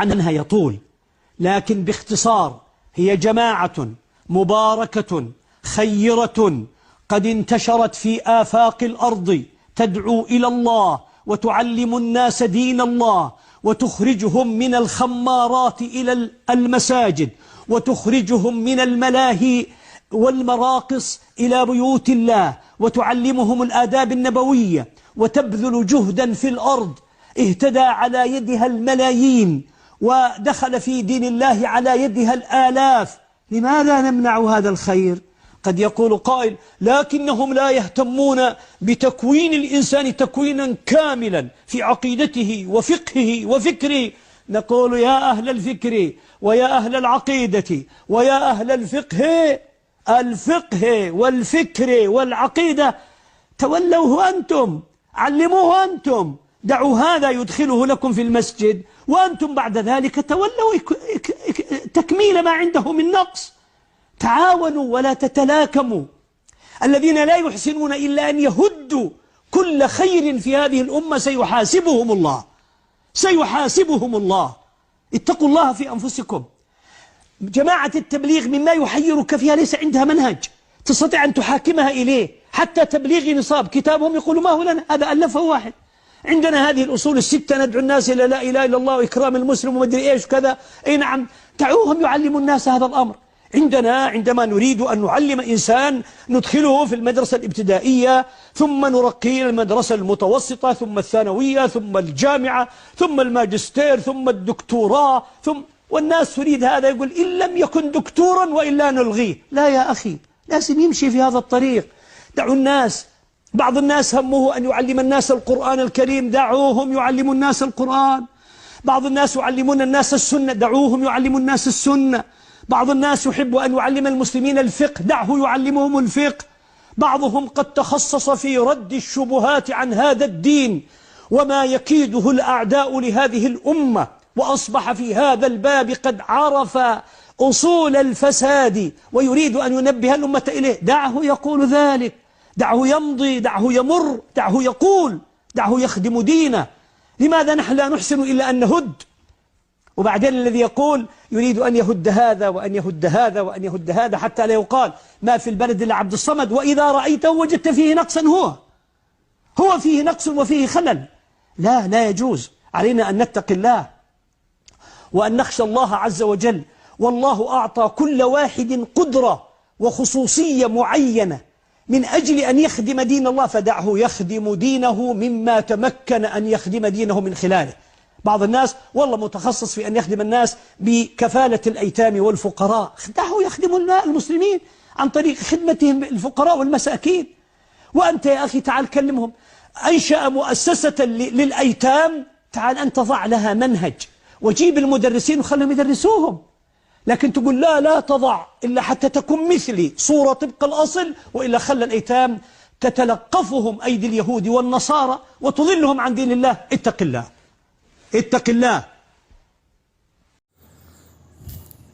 عنها يطول، لكن باختصار هي جماعة مباركة خيرة قد انتشرت في آفاق الأرض تدعو إلى الله وتعلم الناس دين الله وتخرجهم من الخمارات إلى المساجد وتخرجهم من الملاهي والمراقص إلى بيوت الله وتعلمهم الآداب النبوية وتبذل جهدا في الأرض اهتدى على يدها الملايين ودخل في دين الله على يدها الآلاف. لماذا نمنع هذا الخير؟ قد يقول قائل لكنهم لا يهتمون بتكوين الإنسان تكوينا كاملا في عقيدته وفقهه وفكره. نقول يا أهل الفكر ويا أهل العقيدة ويا أهل الفقه والفكر والعقيدة تولوه أنتم، علموه أنتم، دعوا هذا يدخله لكم في المسجد وأنتم بعد ذلك تولوا تكميل ما عنده من نقص. تعاونوا ولا تتلاكموا. الذين لا يحسنون إلا أن يهدوا كل خير في هذه الأمة سيحاسبهم الله، سيحاسبهم الله. اتقوا الله في أنفسكم. جماعة التبليغ مما يحيرك فيها ليس عندها منهج تستطيع أن تحاكمها إليه، حتى تبليغ نصاب كتابهم يقولوا ما هو لنا، هذا ألفه واحد. عندنا هذه الأصول الستة ندعو الناس إلى لا إله إلا الله وإكرام المسلم ومدري إيش وكذا. أي نعم، دعوهم يعلموا الناس هذا الأمر. عندنا عندما نريد أن نعلم إنسان ندخله في المدرسة الابتدائية ثم نرقيه المدرسة المتوسطة ثم الثانوية ثم الجامعة ثم الماجستير ثم الدكتوراه والناس تريد هذا، يقول إن لم يكن دكتورا وإلا نلغيه. لا يا أخي، لازم يمشي في هذا الطريق. دعوا الناس. بعض الناس همه أن يعلم الناس القرآن الكريم، دعوهم يعلموا الناس القرآن. بعض الناس يعلمون الناس السنة، دعوهم يعلموا الناس السنة. بعض الناس يحب أن يعلم المسلمين الفقه، دعه يعلمهم الفقه. بعضهم قد تخصص في رد الشبهات عن هذا الدين وما يكيده الأعداء لهذه الأمة، وأصبح في هذا الباب قد عرف أصول الفساد ويريد أن ينبه الأمة إليه. دعه يقول ذلك، دعه يمضي، دعه يمر، دعه يقول، دعه يخدم دينه. لماذا نحن لا نحسن إلا أن نهد؟ وبعدين الذي يقول يريد أن يهد هذا وأن يهد هذا وأن يهد هذا حتى لا يقال ما في البلد إلا عبد الصمد، وإذا رأيته وجدت فيه نقصا هو فيه نقص وفيه خلل. لا يجوز. علينا أن نتقي الله وأن نخشى الله عز وجل. والله أعطى كل واحد قدرة وخصوصية معينة من أجل أن يخدم دين الله، فدعه يخدم دينه مما تمكن أن يخدم دينه من خلاله. بعض الناس والله متخصص في أن يخدم الناس بكفالة الأيتام والفقراء، دعه يخدم المسلمين عن طريق خدمتهم الفقراء والمساكين. وأنت يا أخي تعال كلمهم. أنشأ مؤسسة للأيتام، تعال أنت ضع لها منهج وجيب المدرسين وخلهم يدرسوهم. لكن تقول لا تضع إلا حتى تكون مثلي صورة طبق الأصل، وإلا خلى الأيتام تتلقفهم أيدي اليهود والنصارى وتضلهم عن دين الله. اتق الله، اتق الله.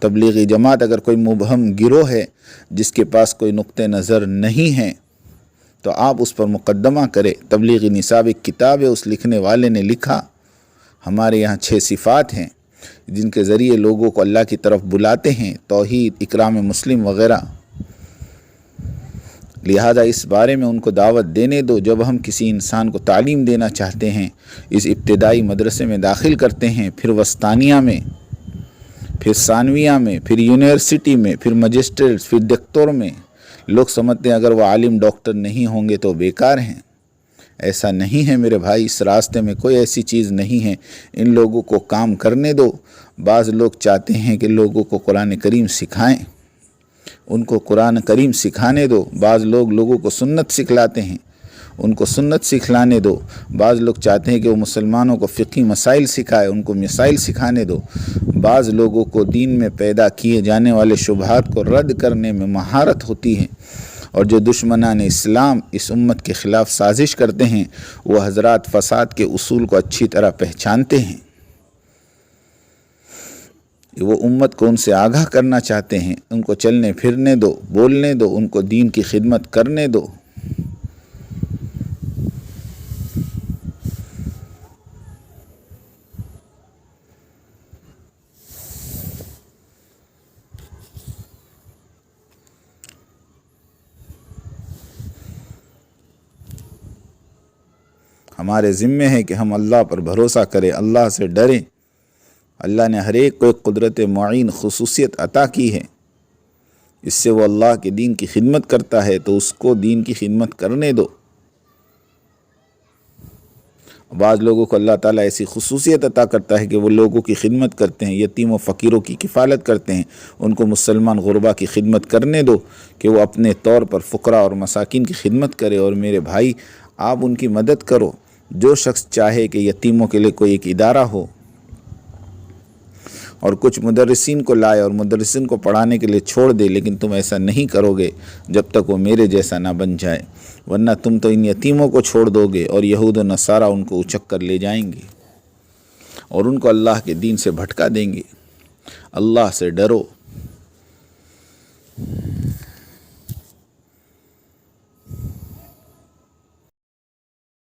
تبلیغی جماعت اگر کوئی مبہم گروہ ہے جس کے پاس کوئی نقطہ نظر نہیں ہے تو آپ اس پر مقدمہ کرے۔ تبلیغی نصاب ایک کتاب ہے، اس لکھنے والے نے لکھا ہمارے یہاں 6 صفات ہیں جن کے ذریعے لوگوں کو اللہ کی طرف بلاتے ہیں، توحید، اکرام مسلم وغیرہ، لہذا اس بارے میں ان کو دعوت دینے دو۔ جب ہم کسی انسان کو تعلیم دینا چاہتے ہیں، اس ابتدائی مدرسے میں داخل کرتے ہیں، پھر وسطانیہ میں، پھر ثانویہ میں، پھر یونیورسٹی میں، پھر مجسٹریٹ، پھر دکتور میں، لوگ سمجھتے ہیں اگر وہ عالم ڈاکٹر نہیں ہوں گے تو بیکار ہیں۔ ایسا نہیں ہے میرے بھائی، اس راستے میں کوئی ایسی چیز نہیں ہے۔ ان لوگوں کو کام کرنے دو۔ بعض لوگ چاہتے ہیں کہ لوگوں کو قرآن کریم سکھائیں، ان کو قرآن کریم سکھانے دو۔ بعض لوگ لوگوں کو سنت سکھلاتے ہیں، ان کو سنت سکھلانے دو۔ بعض لوگ چاہتے ہیں کہ وہ مسلمانوں کو فقہی مسائل سکھائے، ان کو مسائل سکھانے دو۔ بعض لوگوں کو دین میں پیدا کیے جانے والے شبہات کو رد کرنے میں مہارت ہوتی ہے، اور جو دشمنان اسلام اس امت کے خلاف سازش کرتے ہیں وہ حضرات فساد کے اصول کو اچھی طرح پہچانتے ہیں۔ وہ امت کو ان سے آگاہ کرنا چاہتے ہیں، ان کو چلنے پھرنے دو، بولنے دو، ان کو دین کی خدمت کرنے دو۔ ہمارے ذمے ہے کہ ہم اللہ پر بھروسہ کریں، اللہ سے ڈریں۔ اللہ نے ہر ایک کو ایک قدرت معین خصوصیت عطا کی ہے، اس سے وہ اللہ کے دین کی خدمت کرتا ہے تو اس کو دین کی خدمت کرنے دو۔ بعض لوگوں کو اللہ تعالیٰ ایسی خصوصیت عطا کرتا ہے کہ وہ لوگوں کی خدمت کرتے ہیں، یتیم و فقیروں کی کفالت کرتے ہیں۔ ان کو مسلمان غربا کی خدمت کرنے دو کہ وہ اپنے طور پر فقراء اور مساکین کی خدمت کرے۔ اور میرے بھائی، آپ ان کی مدد کرو۔ جو شخص چاہے کہ یتیموں کے لیے کوئی ایک ادارہ ہو اور کچھ مدرسین کو لائے اور مدرسین کو پڑھانے کے لیے چھوڑ دے، لیکن تم ایسا نہیں کرو گے جب تک وہ میرے جیسا نہ بن جائے، ورنہ تم تو ان یتیموں کو چھوڑ دو گے اور یہود و نصارہ ان کو اچک کر لے جائیں گے اور ان کو اللہ کے دین سے بھٹکا دیں گے۔ اللہ سے ڈرو۔